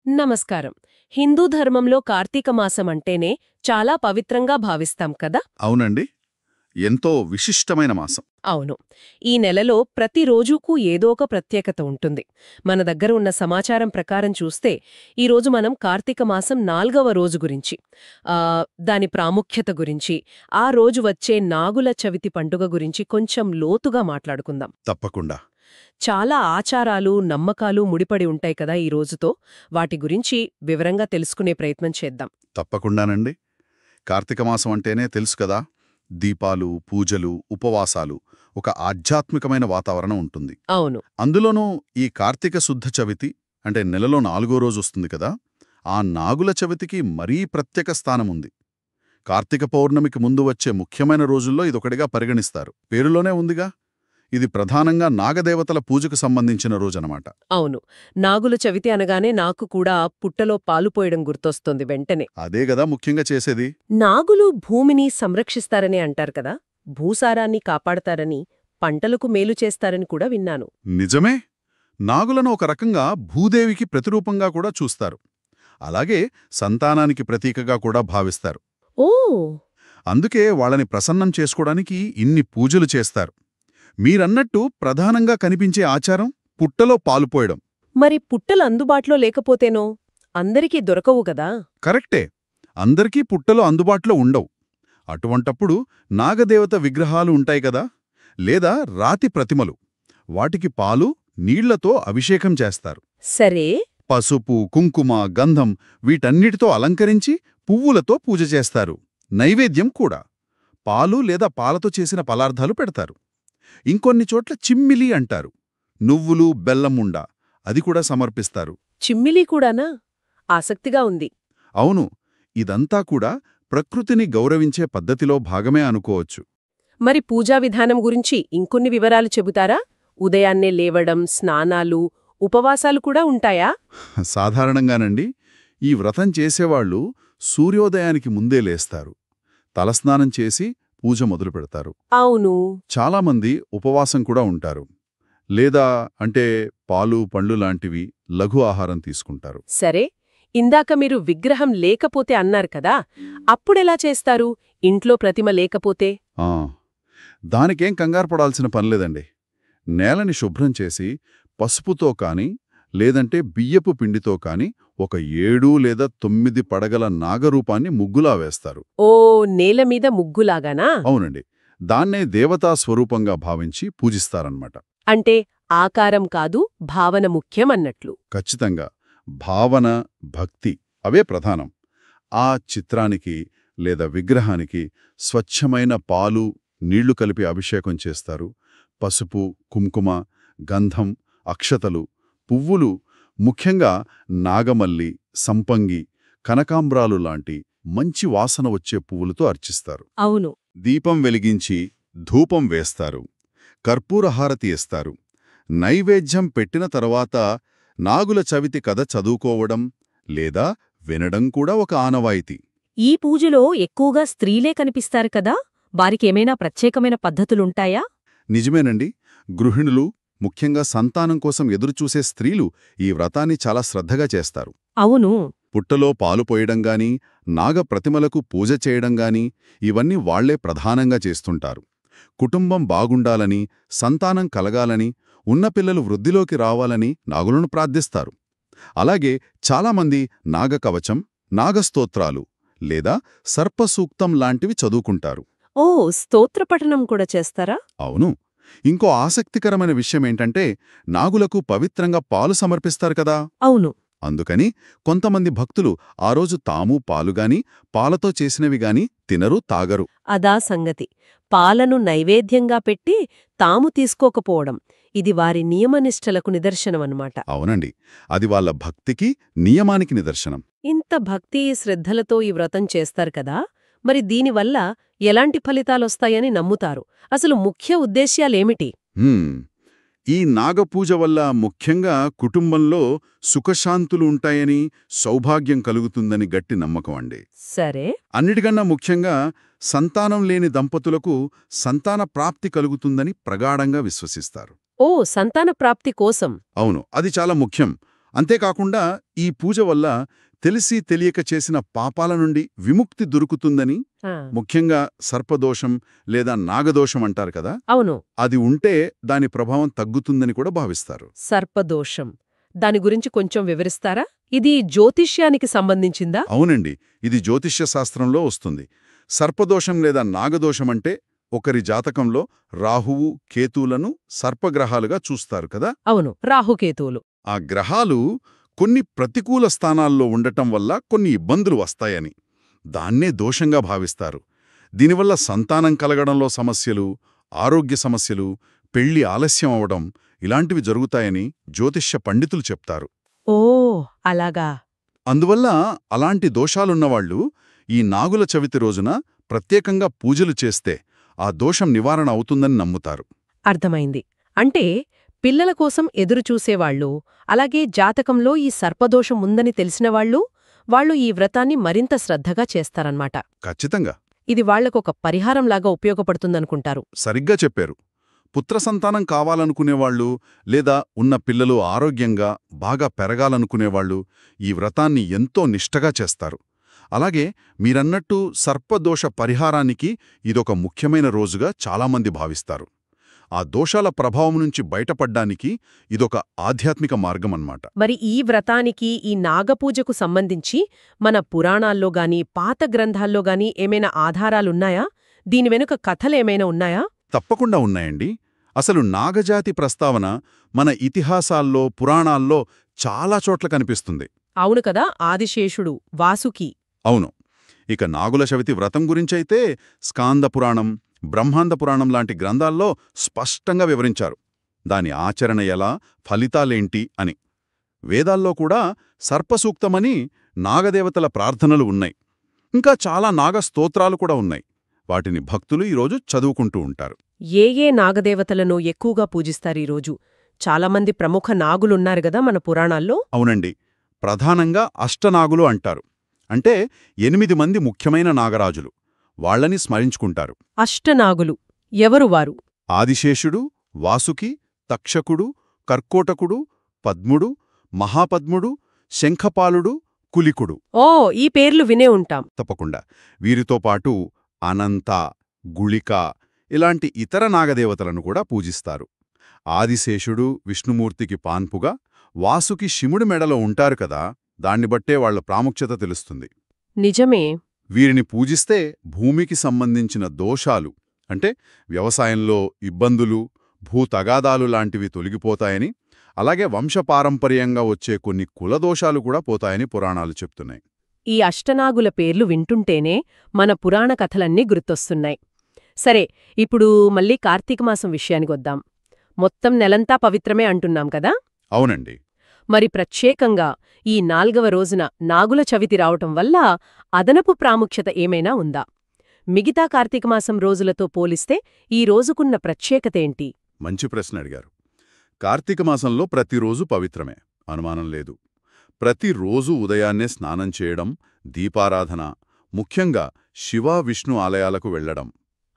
నమస్కారం. హిందూ ధర్మంలో కార్తీక మాసం అంటేనే చాలా పవిత్రంగా భావిస్తాం కదా? అవునండి. ఎంతో విశిష్టమైన మాసం. అవును. ఈ నెలలో ప్రతి రోజుకు ఏదో ఒక ప్రత్యేకత ఉంటుంది. మన దగ్గర ఉన్న సమాచారం ప్రకారం చూస్తే ఈరోజు మనం కార్తీక మాసం 4వ రోజు గురించి, దాని ప్రాముఖ్యత గురించి, ఆ రోజు వచ్చే నాగుల చవితి పండుగ గురించి కొంచెం లోతుగా మాట్లాడుకుందాం. తప్పకుండా. చాలా ఆచారాలు, నమ్మకాలు ముడిపడి ఉంటాయి కదా ఈ రోజుతో. వాటి గురించి వివరంగా తెలుసుకునే ప్రయత్నం చేద్దాం. తప్పకుండానండి. కార్తీక మాసం అంటేనే తెలుసు కదా, దీపాలు, పూజలు, ఉపవాసాలు, ఒక ఆధ్యాత్మికమైన వాతావరణం ఉంటుంది. అవును. అందులోనూ ఈ కార్తీక శుద్ధ చవితి అంటే నెలలో 4వ రోజు వస్తుంది కదా, ఆ నాగుల చవితికి మరీ ప్రత్యేక స్థానముంది. కార్తీక పౌర్ణమికి ముందు వచ్చే ముఖ్యమైన రోజుల్లో ఇదొకటిగా పరిగణిస్తారు. పేరులోనే ఉందిగా, ఇది ప్రధానంగా నాగదేవతల పూజకు సంబంధించిన రోజనమాట. అవును. నాగుల చవితి అనగానే నాకు కూడా పుట్టలో పాలు పోయడం గుర్తొస్తుంది వెంటనే. అదే గదా ముఖ్యంగా చేసేది. నాగులు భూమిని సంరక్షిస్తారని అంటారు కదా, భూసారాన్ని కాపాడతారని, పంటలకు మేలు చేస్తారని కూడా విన్నాను. నిజమే. నాగులను ఒక రకంగా భూదేవికి ప్రతిరూపంగా కూడా చూస్తారు. అలాగే సంతానానికి ప్రతీకగా కూడా భావిస్తారు. ఓ! అందుకే వాళ్ళని ప్రసన్నం చేసుకోవడానికి ఇన్ని పూజలు చేస్తారు. మీరన్నట్టు ప్రధానంగా కనిపించే ఆచారం పుట్టలో పాలుపోయడం. మరి పుట్టలు అందుబాటులో లేకపోతేనో? అందరికీ దొరకవు గదా. కరెక్టే. అందరికీ పుట్టలు అందుబాటులో ఉండవు. అటువంటప్పుడు నాగదేవత విగ్రహాలు ఉంటాయి కదా, లేదా రాతి ప్రతిమలు, వాటికి పాలు, నీళ్లతో అభిషేకం చేస్తారు. సరే. పసుపు, కుంకుమ, గంధం వీటన్నిటితో అలంకరించి పువ్వులతో పూజ చేస్తారు. నైవేద్యం కూడా పాలు లేదా పాలతో చేసిన పదార్థాలు పెడతారు. ఇంకొన్ని చోట్ల చిమ్మిలి అంటారు, నువ్వులు, బెల్లముండ, అది కూడా సమర్పిస్తారు. చిమ్మిలి కూడానా? ఆసక్తిగా ఉంది. అవును. ఇదంతా కూడా ప్రకృతిని గౌరవించే పద్ధతిలో భాగమే అనుకోవచ్చు. మరి పూజా విధానం గురించి ఇంకొన్ని వివరాలు చెబుతారా? ఉదయాన్నే లేవడం, స్నానాలు, ఉపవాసాలు కూడా ఉంటాయా? సాధారణంగానండి, ఈ వ్రతం చేసేవాళ్లు సూర్యోదయానికి ముందే లేస్తారు. తలస్నానం చేసి పూజ మొదలు పెడతారు. అవును. చాలామంది ఉపవాసం కూడా ఉంటారు. లేదా అంటే పాలు, పండ్లు లాంటివి లఘు ఆహారం తీసుకుంటారు. సరే. ఇందాక మీరు విగ్రహం లేకపోతే అన్నారు కదా, అప్పుడెలా చేస్తారు? ఇంట్లో ప్రతిమ లేకపోతే? దానికేం కంగారు పడాల్సిన పనిలేదండి. నేలని శుభ్రం చేసి పసుపుతో కాని లేదంటే బియ్యపు పిండితో కాని ఒక 7 లేదా 9 పడగల నాగరూపాన్ని ముగ్గులా వేస్తారు. ఓ, నేలమీద ముగ్గులాగానా? అవునండి. దాన్నే దేవతా స్వరూపంగా భావించి పూజిస్తారన్నమాట. అంటే ఆకారం కాదు, భావన ముఖ్యమన్నట్లు. ఖచ్చితంగా. భావన, భక్తి అవే ప్రధానం. ఆ చిత్రానికి లేదా విగ్రహానికి స్వచ్ఛమైన పాలు, నీళ్లు కలిపి అభిషేకం చేస్తారు. పసుపు, కుంకుమ, గంధం, అక్షతలు, పువ్వులు, ముఖ్యంగా నాగమల్లి, సంపంగి, కనకాంబ్రాలు లాంటి మంచి వాసన వచ్చే పువ్వులతో అర్చిస్తారు. అవును. దీపం వెలిగించి ధూపం వేస్తారు. కర్పూరహారతి ఇస్తారు. నైవేద్యం పెట్టిన తరువాత నాగుల చవితి కథ చదువుకోవడం లేదా వినడం కూడా ఒక ఆనవాయితీ. ఈ పూజలో ఎక్కువగా స్త్రీలే కనిపిస్తారు కదా, వారికేమైనా ప్రత్యేకమైన పద్ధతులుంటాయా? నిజమేనండి. గృహిణులు, ముఖ్యంగా సంతానం కోసం ఎదురుచూసే స్త్రీలు ఈ వ్రతాన్ని చాలా శ్రద్ధగా చేస్తారు. అవును. పుట్టలో పాలు పోయడంగాని, నాగ ప్రతిమలకు పూజ చేయడంగాని ఇవన్నీ వాళ్లే ప్రధానంగా చేస్తుంటారు. కుటుంబం బాగుండాలని, సంతానం కలగాలని, ఉన్న పిల్లలు వృద్ధిలోకి రావాలని నాగులను ప్రార్థిస్తారు. అలాగే చాలామంది నాగకవచం, నాగస్తోత్రాలు లేదా సర్పసూక్తం లాంటివి చదువుకుంటారు. ఓ, స్తోత్రపఠనం కూడా చేస్తారా? అవును. ఇంకో ఆసక్తికరమైన విషయమేంటంటే, నాగులకు పవిత్రంగా పాలు సమర్పిస్తారు కదా. అవును. అందుకని కొంతమంది భక్తులు ఆ రోజు తాము పాలుగాని, పాలతో చేసినవిగాని తినరు, తాగరు. అదా సంగతి. పాలను నైవేద్యంగా పెట్టి తాము తీసుకోకపోవడం, ఇది వారి నియమనిష్టలకు నిదర్శనమన్నమాట. అవునండి. అది వాళ్ళ భక్తికి, నియమానికి నిదర్శనం. ఇంత భక్తి, శ్రద్ధలతో ఈ వ్రతం చేస్తారు కదా, మరి దీనివల్ల ఎలాంటి ఫలితాలొస్తాయని నమ్ముతారు? అసలు ముఖ్య ఉద్దేశ్యాలేమిటి? ఈ నాగపూజ వల్ల ముఖ్యంగా కుటుంబంలో సుఖశాంతులు ఉంటాయని, సౌభాగ్యం కలుగుతుందని గట్టి నమ్మకం అండి. సరే. అన్నిటికన్నా ముఖ్యంగా సంతానం లేని దంపతులకు సంతాన ప్రాప్తి కలుగుతుందని ప్రగాఢంగా విశ్వసిస్తారు. ఓ, సంతాన ప్రాప్తి కోసం. అవును, అది చాలా ముఖ్యం. అంతేకాకుండా ఈ పూజ వల్ల తెలిసి తెలియక చేసిన పాపాల నుండి విముక్తి దొరుకుతుందని, ఆ, ముఖ్యంగా సర్పదోషం లేదా నాగదోషం అంటారు కదా, అవును. అది ఉంటే దాని ప్రభావం తగ్గుతుందని కూడా భావిస్తారు. సర్పదోషం దాని గురించి కొంచెం వివరిస్తారా? ఇది జ్యోతిష్యానికి సంబంధించిందా? అవునండి, ఇది జ్యోతిష్య శాస్త్రంలో వస్తుంది. సర్పదోషం లేదా నాగదోషం అంటే ఒకరి జాతకంలో రాహువు కేతువులను సర్పగ్రహాలుగా చూస్తారు కదా. అవును, రాహుకేతువులు. ఆ గ్రహాలు కొన్ని ప్రతికూల స్థానాల్లో ఉండటం వల్ల కొన్ని ఇబ్బందులు వస్తాయని, దాన్నే దోషంగా భావిస్తారు. దీనివల్ల సంతానం కలగడంలో సమస్యలు, ఆరోగ్య సమస్యలు, పెళ్లి ఆలస్యం అవడం ఇలాంటివి జరుగుతాయని జ్యోతిష్య పండితులు చెప్తారు. ఓ, అలాగా. అందువల్ల అలాంటి దోషాలున్నవాళ్లు ఈ నాగుల చవితి రోజున ప్రత్యేకంగా పూజలు చేస్తే ఆ దోషం నివారణ అవుతుందని నమ్ముతారు. అర్థమైంది. అంటే పిల్లల కోసం ఎదురుచూసేవాళ్ళు, అలాగే జాతకంలో ఈ సర్పదోషం ఉందని తెలిసినవాళ్ళు, వాళ్ళు ఈ వ్రతాన్ని మరింత శ్రద్ధగా చేస్తారన్నమాట. ఖచ్చితంగా. ఇది వాళ్లకొక పరిహారంలాగా ఉపయోగపడుతుందనుకుంటారు. సరిగ్గా చెప్పారు. పుత్రసంతానం కావాలనుకునేవాళ్లు లేదా ఉన్న పిల్లలు ఆరోగ్యంగా బాగా పెరగాలనుకునేవాళ్లు ఈ వ్రతాన్ని ఎంతో నిష్టగా చేస్తారు. అలాగే మీరన్నట్టు సర్పదోష పరిహారానికి ఇదొక ముఖ్యమైన రోజుగా చాలామంది భావిస్తారు. ఆ దోషాల ప్రభావం నుంచి బయటపడ్డానికి ఇదొక ఆధ్యాత్మిక మార్గమన్నమాట. మరి ఈ వ్రతానికి, ఈ నాగపూజకు సంబంధించి మన పురాణాల్లో గాని, పాత గ్రంథాల్లో గాని ఏమైనా ఆధారాలున్నాయా? దీని వెనుక కథలేమైనా ఉన్నాయా? తప్పకుండా ఉన్నాయండి. అసలు నాగజాతి ప్రస్తావన మన ఇతిహాసాల్లో, పురాణాల్లో చాలా చోట్ల కనిపిస్తుంది. అవును కదా, ఆదిశేషుడు, వాసుకి. అవును. ఇక నాగుల చవితి వ్రతం గురించైతే స్కాంద పురాణం, బ్రహ్మాండ పురాణం లాంటి గ్రంథాల్లో స్పష్టంగా వివరించారు. దాని ఆచరణ ఎలా, ఫలితాలేంటి అని. వేదాల్లో కూడా సర్పసూక్తమని నాగదేవతల ప్రార్థనలు ఉన్నాయి. ఇంకా చాలా నాగస్తోత్రాలు కూడా ఉన్నాయి. వాటిని భక్తులు ఈరోజు చదువుకుంటూ ఉంటారు. ఏ నాగదేవతలను ఎక్కువగా పూజిస్తారీరోజు? చాలామంది ప్రముఖ నాగులున్నారు గదా మన పురాణాల్లో. అవునండి. ప్రధానంగా అష్టనాగులు అంటారు. అంటే 8 మంది ముఖ్యమైన నాగరాజులు. వాళ్లని స్మరించుకుంటారు. అష్టనాగులు ఎవరు వారు? ఆదిశేషుడు, వాసుకి, తక్షకుడు, కర్కోటకుడు, పద్ముడు, మహాపద్ముడు, శంఖపాలుడు, కులికుడు. ఓ, ఈ పేర్లు వినే ఉంటాం. తప్పకుండా. వీరితో పాటు అనంత, గుళిక ఇలాంటి ఇతర నాగదేవతలను కూడా పూజిస్తారు. ఆదిశేషుడు విష్ణుమూర్తికి పాన్పుగా, వాసుకి శివుడి మెడలో ఉంటారు కదా, దాన్ని బట్టే వాళ్ల ప్రాముఖ్యత తెలుస్తుంది. నిజమే. వీరిని పూజిస్తే భూమికి సంబంధించిన దోషాలు, అంటే వ్యవసాయంలో ఇబ్బందులు, భూతగాదాలు లాంటివి తొలగిపోతాయని, అలాగే వంశపారంపర్యంగా వచ్చే కొన్ని కులదోషాలు కూడా పోతాయని పురాణాలు చెప్తున్నాయి. ఈ అష్టనాగుల పేర్లు వింటుంటేనే మన పురాణ కథలన్నీ గుర్తొస్తున్నాయి. సరే, ఇప్పుడు మళ్ళీ కార్తీకమాసం విషయానికొద్దాం. మొత్తం నెలంతా పవిత్రమే అంటున్నాం కదా. అవునండి. మరి ప్రత్యేకంగా ఈ 4వ రోజున నాగుల చవితి రావటం వల్ల అదనపు ప్రాముఖ్యత ఏమైనా ఉందా? మిగతా కార్తీకమాసం రోజులతో పోలిస్తే ఈ రోజుకున్న ప్రత్యేకతేంటి? మంచి ప్రశ్న అడిగారు. కార్తీకమాసంలో ప్రతిరోజు పవిత్రమే, అనుమానం లేదు. ప్రతిరోజు ఉదయాన్నే స్నానం చేయడం, దీపారాధన, ముఖ్యంగా శివ విష్ణు ఆలయాలకు వెళ్లడం.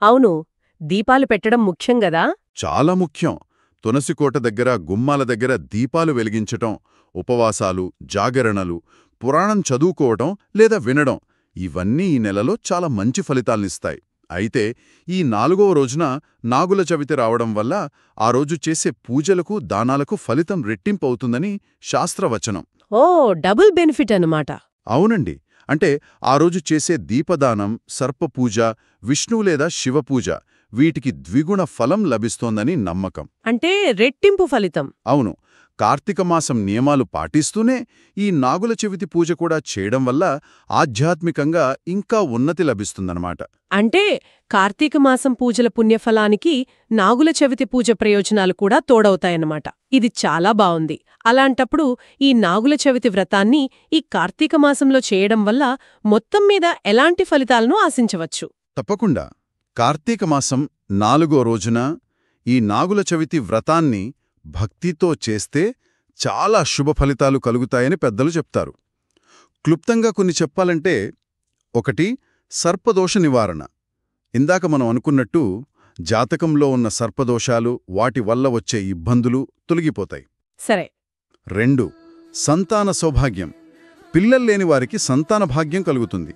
అవును, దీపాలు పెట్టడం ముఖ్యం గదా. చాలా ముఖ్యం. తులసికోట దగ్గర, గుమ్మాల దగ్గర దీపాలు వెలిగించటం, ఉపవాసాలు, జాగరణలు, పురాణం చదువుకోవటం లేదా వినడం ఇవన్నీ ఈ నెలలో చాలా మంచి ఫలితాల్నిస్తాయి. అయితే ఈ 4వ రోజున నాగుల చవితి రావడం వల్ల ఆ రోజు చేసే పూజలకు, దానాలకు ఫలితం రెట్టింపు అవుతుందని శాస్త్రవచనం. ఓ, డబుల్ బెనిఫిట్ అన్నమాట. అవునండి. అంటే ఆ రోజు చేసే దీపదానం, సర్పపూజ, విష్ణువు లేదా శివపూజ వీటికి ద్విగుణ ఫలం లభిస్తోందని నమ్మకం. అంటే రెట్టింపు ఫలితం. అవును. కార్తీకమాసం నియమాలు పాటిస్తూనే ఈ నాగుల చవితి పూజ కూడా చేయడం వల్ల ఆధ్యాత్మికంగా ఇంకా ఉన్నతి లభిస్తుందన్నమాట. అంటే కార్తీకమాసం పూజల పుణ్యఫలానికి నాగుల చవితి పూజ ప్రయోజనాలు కూడా తోడవుతాయన్నమాట. ఇది చాలా బావుంది. అలాంటప్పుడు ఈ నాగుల చవితి వ్రతాన్ని ఈ కార్తీకమాసంలో చేయడం వల్ల మొత్తం మీద ఎలాంటి ఫలితాలను ఆశించవచ్చు? తప్పకుండా. కార్తీకమాసం 4వ రోజున ఈ నాగుల చవితి వ్రతాన్ని భక్తితో చేస్తే చాలా శుభ ఫలితాలు కలుగుతాయని పెద్దలు చెప్తారు. క్లుప్తంగా కొన్ని చెప్పాలంటే, 1 సర్పదోష నివారణ. ఇందాక మనం అనుకున్నట్టు జాతకంలో ఉన్న సర్పదోషాలు, వాటి వల్ల వచ్చే ఇబ్బందులు తొలగిపోతాయి. సరే. 2 సంతాన సౌభాగ్యం. పిల్లల్లేని వారికి సంతాన భాగ్యం కలుగుతుంది.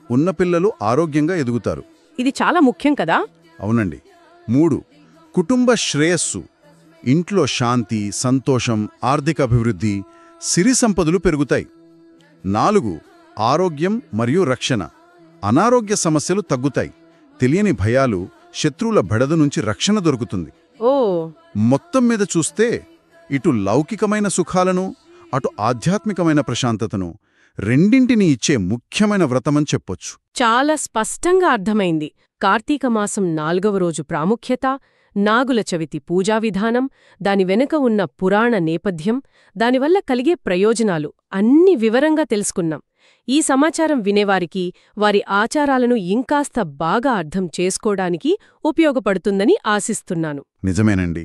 ఉన్న పిల్లలు ఆరోగ్యంగా ఎదుగుతారు. ఇది చాలా ముఖ్యం కదా. అవునండి. 3. కుటుంబ శ్రేయస్సు. ఇంట్లో శాంతి, సంతోషం, ఆర్థిక అభివృద్ధి, సిరి సంపదలు పెరుగుతాయి. 4. ఆరోగ్యం మరియు రక్షణ. అనారోగ్య సమస్యలు తగ్గుతాయి. తెలియని భయాలు, శత్రువుల బెడద నుంచి రక్షణ దొరుకుతుంది. ఓ, మొత్తం మీద చూస్తే ఇటు లౌకికమైన సుఖాలను, అటు ఆధ్యాత్మికమైన ప్రశాంతతను రెండింటినీ ఇచ్చే ముఖ్యమైన వ్రతమని చెప్పొచ్చు. చాలా స్పష్టంగా అర్థమైంది. కార్తీక మాసం 4వ రోజు ప్రాముఖ్యత, నాగుల చవితి పూజా విధానం, దాని వెనుక ఉన్న పురాణ నేపథ్యం, దానివల్ల కలిగే ప్రయోజనాలు అన్ని వివరంగా తెలుసుకున్నాం. ఈ సమాచారం వినేవారికి వారి ఆచారాలను ఇంకాస్త బాగా అర్థం చేసుకోవడానికి ఉపయోగపడుతుందని ఆశిస్తున్నాను. నిజమేనండి.